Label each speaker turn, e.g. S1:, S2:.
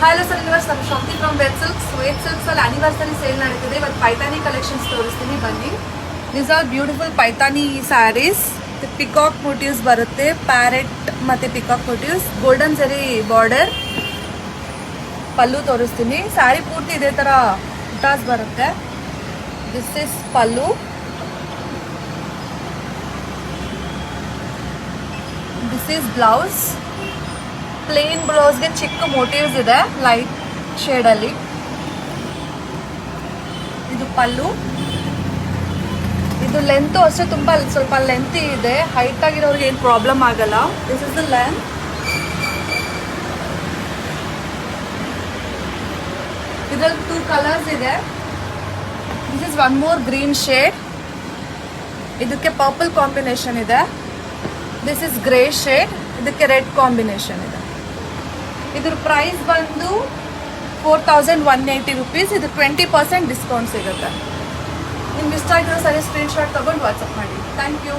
S1: Hello sir, ನಾನು Shanti from wet silks. Wet silks ಅಲ್ಲಿ anniversary sale ನಡೀತಿದೆ. ಇವತ್ತು ಪೈತಾನಿ ಕಲೆಕ್ಷನ್ಸ್ ತೋರಿಸ್ತೀನಿ, ಬನ್ನಿ. This are beautiful Paithani sarees. Peacock motifs ಬರುತ್ತೆ, ಪ್ಯಾರೆಟ್ ಮತ್ತೆ peacock motifs, golden zari border. Pallu ತೋರಿಸ್ತೀನಿ. ಸ್ಯಾರಿ ಪೂರ್ತಿ ಇದೇ ತರ ಬುಟಾಸ್ ಬರುತ್ತೆ. This is pallu. This is blouse. Plain ಬ್ಲೌಸ್ಗೆ ಚಿಕ್ಕ ಮೋಟಿವ್ಸ್ ಇದೆ ಲೈಟ್ ಶೇಡ್ ಅಲ್ಲಿ. ಇದು ಪಲ್ಲು. ಇದು ಲೆಂತ್ ಅಷ್ಟೇ, ತುಂಬಾ ಸ್ವಲ್ಪ ಲೆಂತ್ ಇದೆ. ಹೈಟ್ ಆಗಿರೋರಿಗೆ ಏನು ಪ್ರಾಬ್ಲಮ್ ಆಗಲ್ಲ. This is the length. ಇದರಲ್ಲಿ 2 ಕಲರ್ಸ್ ಇದೆ. This is one more green shade. ಇದಕ್ಕೆ ಪರ್ಪಲ್ ಕಾಂಬಿನೇಷನ್ ಇದೆ. This is grey shade. ಇದಕ್ಕೆ ರೆಡ್ ಕಾಂಬಿನೇಷನ್ ಇದೆ. ಇದ್ರ ಪ್ರೈಸ್ ಬಂದು 4180 rupees. ಇದು 20% ಡಿಸ್ಕೌಂಟ್ ಸಿಗುತ್ತೆ. ನಿಮ್ಗೆ ಇಷ್ಟ ಆಗಿರೋ ಸರಿ ಸ್ಕ್ರೀನ್ ಶಾಟ್ ತಗೊಂಡು ವಾಟ್ಸಪ್ ಮಾಡಿ. Thank you.